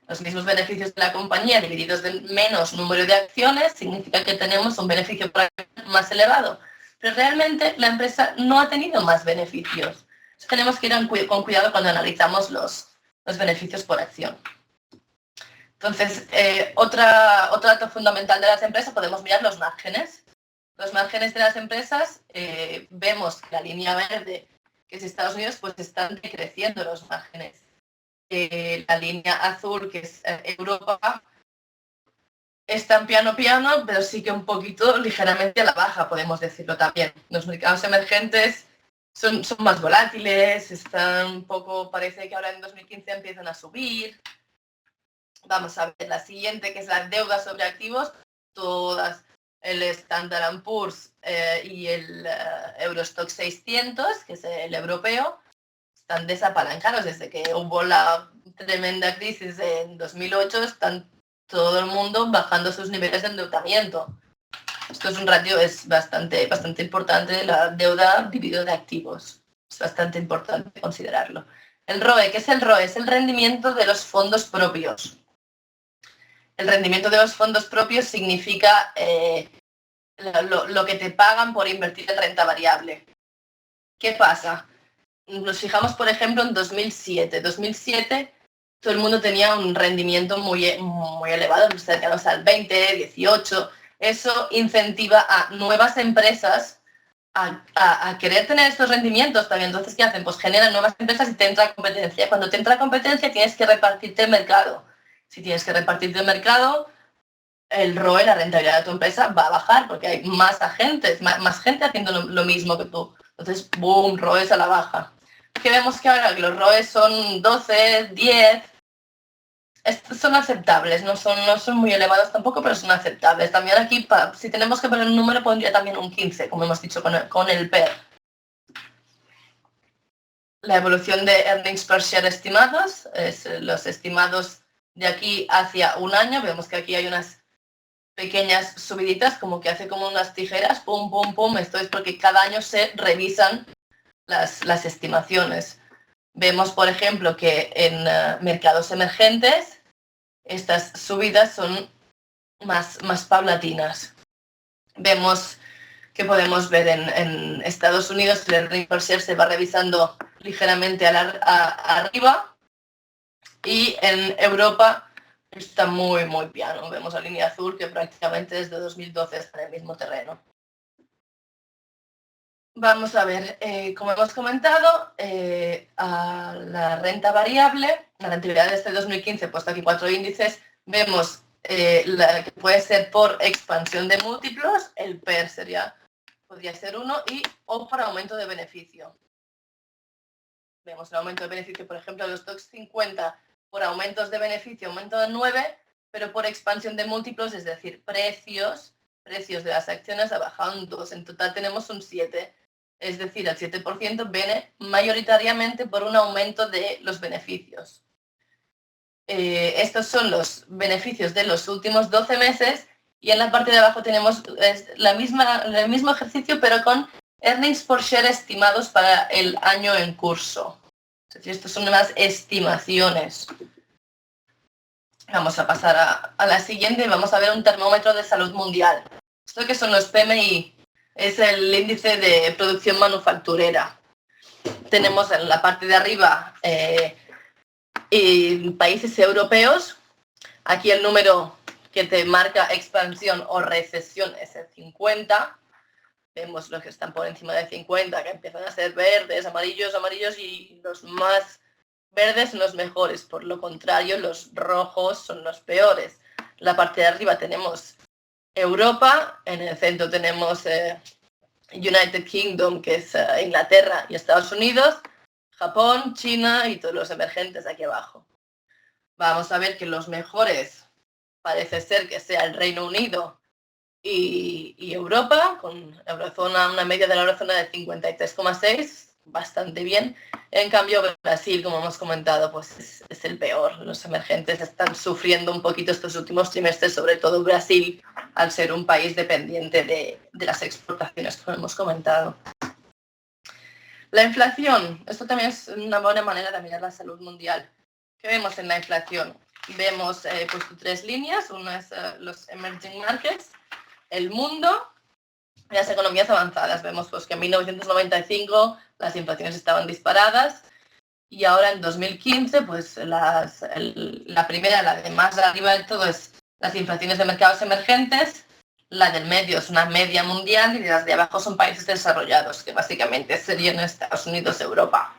Los mismos beneficios de la compañía divididos del menos número de acciones significa que tenemos un beneficio por acción más elevado, pero realmente la empresa no ha tenido más beneficios. Entonces, tenemos que ir con cuidado cuando analizamos los beneficios por acción. Entonces, otro dato fundamental de las empresas, podemos mirar los márgenes. Los márgenes de las empresas, vemos que la línea verde, que es Estados Unidos, pues están decreciendo los márgenes. La línea azul, que es Europa, está en piano, pero sí que un poquito ligeramente a la baja, podemos decirlo también. Los mercados emergentes son más volátiles, están un poco, parece que ahora en 2015 empiezan a subir. Vamos a ver la siguiente, que es la deuda sobre activos. Todas, el Standard & Poor's y el Eurostoxx 600, que es el europeo, están desapalancados. Desde que hubo la tremenda crisis en 2008, están todo el mundo bajando sus niveles de endeudamiento. Esto es un ratio bastante importante de la deuda dividido de activos. Es bastante importante considerarlo. El ROE, ¿qué es el ROE? Es el rendimiento de los fondos propios. El rendimiento de los fondos propios significa lo que te pagan por invertir en renta variable. ¿Qué pasa? Nos fijamos, por ejemplo, en 2007. 2007 todo el mundo tenía un rendimiento muy elevado, cercanos al 20, 18. Eso incentiva a nuevas empresas a querer tener estos rendimientos también. Entonces, ¿qué hacen? Pues generan nuevas empresas y te entra competencia. Cuando te entra competencia tienes que repartirte el mercado. Si tienes que repartirte el mercado, el ROE, la rentabilidad de tu empresa, va a bajar porque hay más agentes, más gente haciendo lo mismo que tú. Entonces, boom, ROEs a la baja. ¿Qué vemos que ahora? Que los ROEs son 12, 10, son aceptables, no son muy elevados tampoco, pero son aceptables. También aquí, si tenemos que poner un número, pondría también un 15, como hemos dicho con el PER. La evolución de earnings per share estimados, es los estimados de aquí hacia un año. Vemos que aquí hay unas pequeñas subiditas, como que hace como unas tijeras, pum, pum, pum. Esto es porque cada año se revisan las estimaciones. Vemos, por ejemplo, que en mercados emergentes estas subidas son más paulatinas. Vemos que podemos ver en Estados Unidos que el earnings per share se va revisando ligeramente arriba, y en Europa está muy piano. Vemos la línea azul que prácticamente desde 2012 está en el mismo terreno. Vamos a ver, como hemos comentado, a la renta variable, la rentabilidad de este 2015, puesto aquí 4 índices, vemos la que puede ser por expansión de múltiplos, el PER podría ser 1, o por aumento de beneficio. Vemos el aumento de beneficio, por ejemplo, los stocks 50 por aumentos de beneficio, aumento de 9, pero por expansión de múltiplos, es decir, precios de las acciones ha bajado un 2. En total tenemos un 7. Es decir, el 7% viene mayoritariamente por un aumento de los beneficios. Estos son los beneficios de los últimos 12 meses y en la parte de abajo tenemos el mismo ejercicio, pero con earnings per share estimados para el año en curso. Es decir, estas son las estimaciones. Vamos a pasar a la siguiente y vamos a ver un termómetro de salud mundial. ¿Esto qué son los PMI? Es el índice de producción manufacturera. Tenemos en la parte de arriba países europeos. Aquí el número que te marca expansión o recesión es el 50. Vemos los que están por encima de 50, que empiezan a ser verdes, amarillos, y los más verdes son los mejores. Por lo contrario, los rojos son los peores. En la parte de arriba tenemos Europa, en el centro tenemos United Kingdom, que es Inglaterra y Estados Unidos, Japón, China y todos los emergentes aquí abajo. Vamos a ver que los mejores parece ser que sea el Reino Unido y Europa, con eurozona, una media de la eurozona de 53,6, bastante bien. En cambio, Brasil, como hemos comentado, pues es el peor. Los emergentes están sufriendo un poquito estos últimos trimestres, sobre todo Brasil, al ser un país dependiente de las exportaciones, como hemos comentado. La inflación, esto también es una buena manera de mirar la salud mundial. ¿Qué vemos en la inflación? Vemos puesto 3 líneas, una es los emerging markets, el mundo y las economías avanzadas. Vemos pues que en 1995 las inflaciones estaban disparadas y ahora en 2015 pues la primera, la de más arriba del todo, es las inflaciones de mercados emergentes, la del medio es una media mundial y las de abajo son países desarrollados, que básicamente serían Estados Unidos, Europa.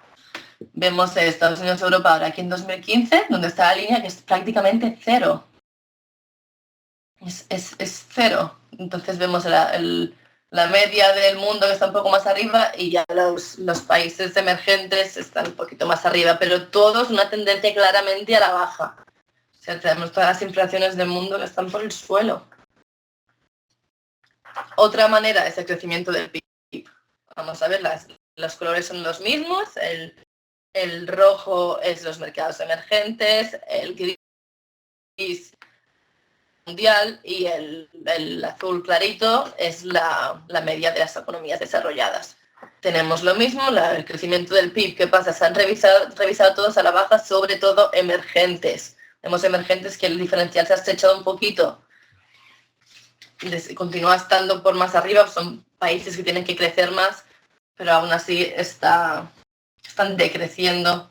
Vemos Estados Unidos, Europa ahora aquí en 2015, donde está la línea que es prácticamente cero. Es cero. Entonces vemos la media del mundo que está un poco más arriba y ya los países emergentes están un poquito más arriba, pero todos una tendencia claramente a la baja. O sea, tenemos todas las inflaciones del mundo que están por el suelo. Otra manera es el crecimiento del PIB. Vamos a ver, los colores son los mismos, el rojo es los mercados emergentes, el gris mundial y el azul clarito es la media de las economías desarrolladas. Tenemos lo mismo, el crecimiento del PIB. ¿Qué pasa? Se han revisado todos a la baja, sobre todo emergentes. Tenemos emergentes que el diferencial se ha estrechado un poquito. Continúa estando por más arriba, son países que tienen que crecer más, pero aún así están decreciendo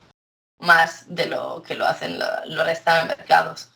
más de lo que lo hacen los restantes mercados.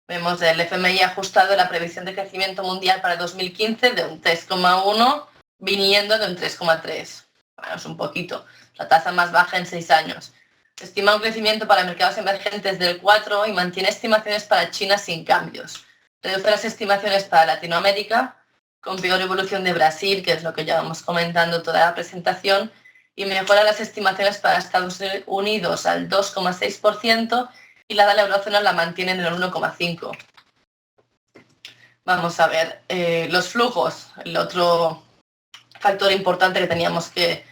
Vemos el FMI ajustado la previsión de crecimiento mundial para 2015 de un 3,1 viniendo de un 3,3. Bueno, es un poquito, la tasa más baja en 6 años. Estima un crecimiento para mercados emergentes del 4 y mantiene estimaciones para China sin cambios. Reduce las estimaciones para Latinoamérica, con peor evolución de Brasil, que es lo que llevamos comentando toda la presentación, y mejora las estimaciones para Estados Unidos al 2,6% y la de la eurozona la mantiene en el 1,5%. Vamos a ver, los flujos, el otro factor importante que teníamos que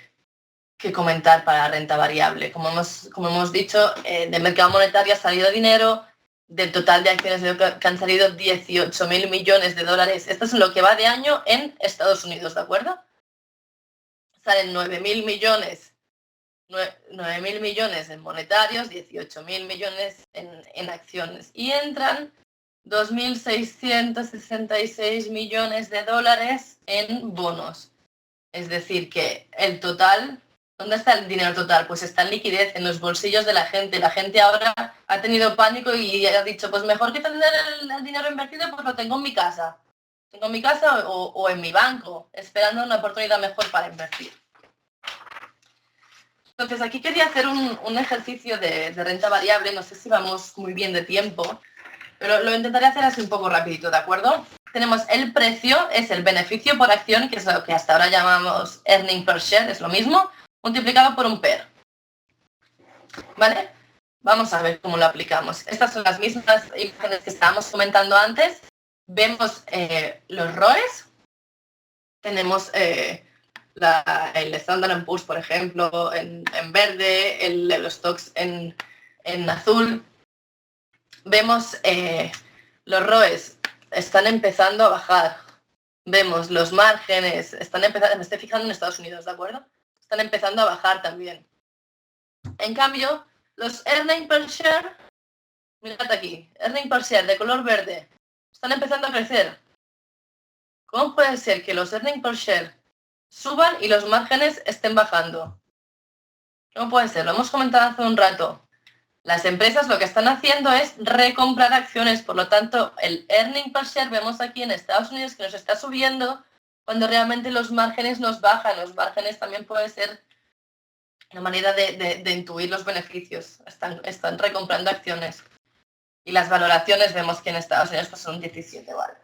comentar para la renta variable. Como hemos dicho, del mercado monetario ha salido dinero, del total de acciones que han salido 18.000 millones de dólares. Esto es lo que va de año en Estados Unidos, ¿de acuerdo? Salen 9.000 millones en monetarios, 18.000 millones en acciones. Y entran 2.666 millones de dólares en bonos. Es decir, que el total, ¿dónde está el dinero total? Pues está en liquidez, en los bolsillos de la gente. La gente ahora ha tenido pánico y ha dicho, pues mejor que tener el dinero invertido, pues lo tengo en mi casa. Tengo en mi casa o en mi banco, esperando una oportunidad mejor para invertir. Entonces, aquí quería hacer un ejercicio de renta variable. No sé si vamos muy bien de tiempo, pero lo intentaré hacer así un poco rapidito, ¿de acuerdo? Tenemos el precio, es el beneficio por acción, que es lo que hasta ahora llamamos earning per share, es lo mismo, multiplicado por un PER. ¿Vale? Vamos a ver cómo lo aplicamos. Estas son las mismas imágenes que estábamos comentando antes. Vemos los ROEs. Tenemos el Standard & Poor's, por ejemplo, en verde, los stocks en azul. Vemos los ROEs están empezando a bajar. Vemos los márgenes, están empezando, me estoy fijando en Estados Unidos, ¿de acuerdo? Están empezando a bajar también. En cambio, los earning per share, mirad aquí, earning per share de color verde, están empezando a crecer. ¿Cómo puede ser que los earning per share suban y los márgenes estén bajando? ¿Cómo puede ser? Lo hemos comentado hace un rato. Las empresas lo que están haciendo es recomprar acciones, por lo tanto, el earning per share vemos aquí en Estados Unidos que nos está subiendo cuando realmente los márgenes nos bajan. Los márgenes también puede ser una manera de intuir los beneficios. Están recomprando acciones. Y las valoraciones vemos que en Estados Unidos pues, son 17 o algo.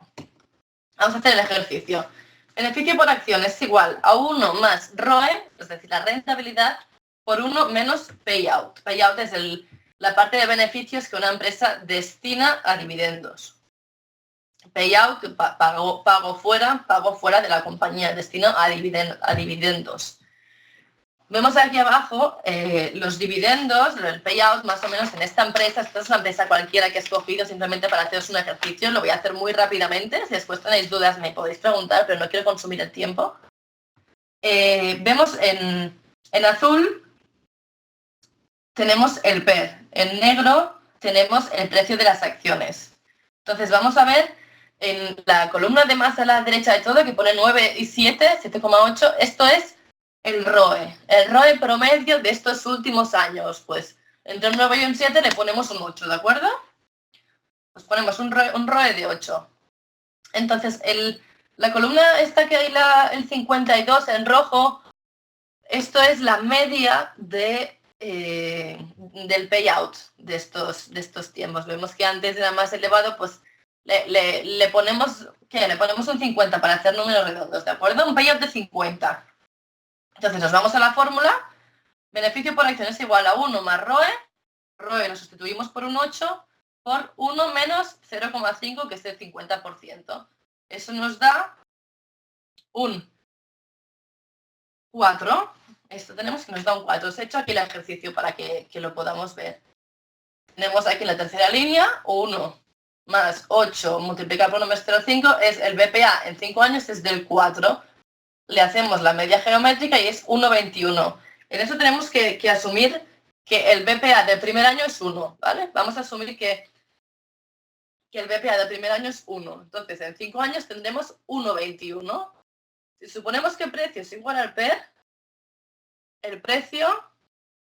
Vamos a hacer el ejercicio. Beneficio por acción es igual a 1 más ROE, es decir, la rentabilidad, por 1 menos payout. Payout es la parte de beneficios que una empresa destina a dividendos. Payout, pago fuera de la compañía, destino a dividendos. Vemos aquí abajo los dividendos, el payout más o menos en esta empresa. Esta es una empresa cualquiera que he escogido simplemente para haceros un ejercicio. Lo voy a hacer muy rápidamente. Si después tenéis dudas me podéis preguntar, pero no quiero consumir el tiempo. Vemos en azul tenemos el PER, en negro tenemos el precio de las acciones. Entonces vamos a ver en la columna de más a la derecha de todo que pone 9 y 7, 7,8, esto es el ROE promedio de estos últimos años. Pues entre un 9 y un 7 le ponemos un 8, ¿de acuerdo? Pues ponemos un ROE de 8. Entonces la columna esta que hay el 52 en rojo, esto es la media del payout de estos tiempos. Vemos que antes era más elevado, pues le ponemos un 50 para hacer números redondos, ¿de acuerdo? Un payout de 50. Entonces nos vamos a la fórmula. Beneficio por acción es igual a 1 más ROE. ROE lo sustituimos por un 8 por 1 menos 0,5, que es el 50%. Eso nos da un 4. Esto tenemos que nos da un 4. Os he hecho aquí el ejercicio para que lo podamos ver. Tenemos aquí en la tercera línea 1 más 8 multiplicado por 1,05 es el BPA en 5 años es del 4. Le hacemos la media geométrica y es 1,21. En eso tenemos que asumir que el BPA del primer año es 1, ¿vale? Vamos a asumir que el BPA del primer año es 1. Entonces, en 5 años tendremos 1,21. Si suponemos que el precio es igual al PER, el precio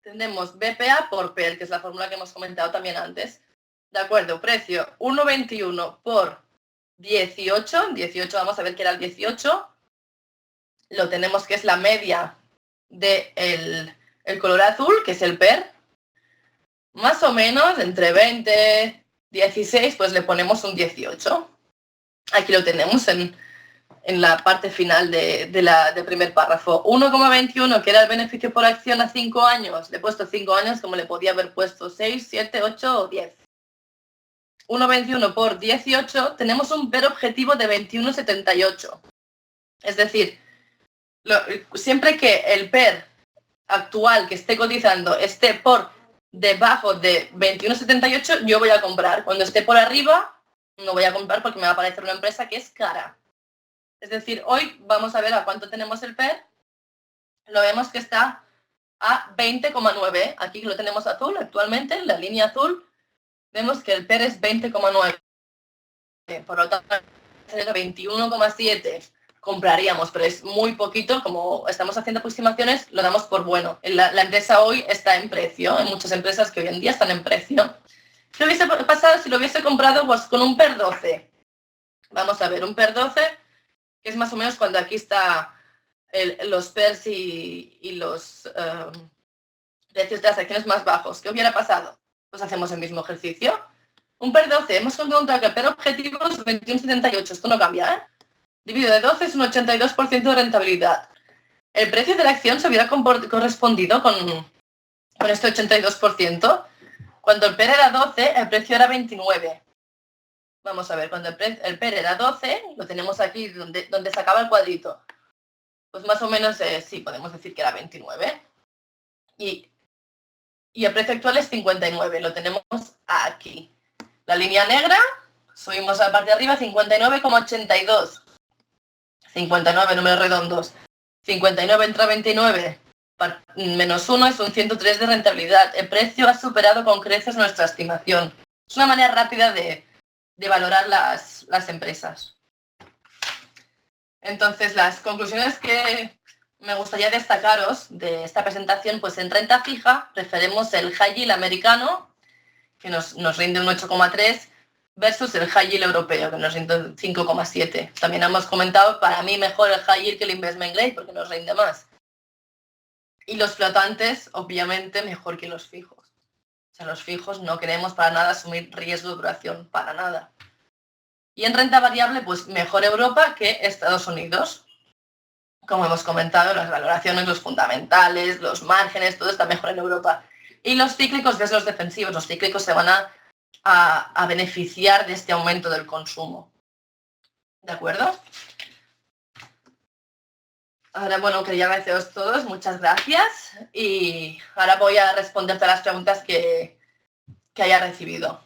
tendremos BPA por PER, que es la fórmula que hemos comentado también antes. De acuerdo, precio 1,21 por 18. 18, vamos a ver qué era el 18. Lo tenemos que es la media del color azul, que es el PER. Más o menos entre 20, 16, pues le ponemos un 18. Aquí lo tenemos en la parte final del primer párrafo. 1,21, que era el beneficio por acción a 5 años. Le he puesto 5 años como le podía haber puesto 6, 7, 8 o 10. 1,21 por 18, tenemos un PER objetivo de 21,78. Es decir, siempre que el PER actual que esté cotizando esté por debajo de 21,78, yo voy a comprar. Cuando esté por arriba, no voy a comprar porque me va a parecer una empresa que es cara. Es decir, hoy vamos a ver a cuánto tenemos el PER. Lo vemos que está a 20,9. Aquí lo tenemos azul actualmente, en la línea azul. Vemos que el PER es 20,9. Por lo tanto, 21,7 compraríamos, pero es muy poquito. Como estamos haciendo aproximaciones, lo damos por bueno. La empresa hoy está en precio. Hay muchas empresas que hoy en día están en precio. ¿Qué hubiese pasado si lo hubiese comprado pues, con un PER 12? Vamos a ver, un PER 12, que es más o menos cuando aquí está los PERs y los precios de las acciones más bajos. ¿Qué hubiera pasado? Pues hacemos el mismo ejercicio. Un PER 12, hemos encontrado que el PER objetivo es 21,78. Esto no cambia, ¿eh? Dividido de 12 es un 82% de rentabilidad. El precio de la acción se hubiera correspondido con este 82%. Cuando el PER era 12, el precio era 29. Vamos a ver, cuando el PER era 12, lo tenemos aquí donde se acaba el cuadrito. Pues más o menos sí, podemos decir que era 29. Y el precio actual es 59, lo tenemos aquí. La línea negra, subimos a la parte de arriba, 59,82. 59 números redondos. 59 entre 29 menos 1 es un 103 de rentabilidad. El precio ha superado con creces nuestra estimación. Es una manera rápida de valorar las empresas. Entonces, las conclusiones que me gustaría destacaros de esta presentación, pues en renta fija preferimos el high yield americano, que nos rinde un 8,3, versus el high yield europeo, que nos rinde un 5,7. También hemos comentado, para mí mejor el high yield que el investment grade, porque nos rinde más. Y los flotantes, obviamente, mejor que los fijos. O sea, los fijos no queremos para nada asumir riesgo de duración, para nada. Y en renta variable, pues mejor Europa que Estados Unidos. Como hemos comentado, las valoraciones, los fundamentales, los márgenes, todo está mejor en Europa. Y los cíclicos, que son los defensivos, los cíclicos se van a beneficiar de este aumento del consumo. ¿De acuerdo? Ahora, bueno, quería agradeceros todos, muchas gracias. Y ahora voy a responderte a las preguntas que haya recibido.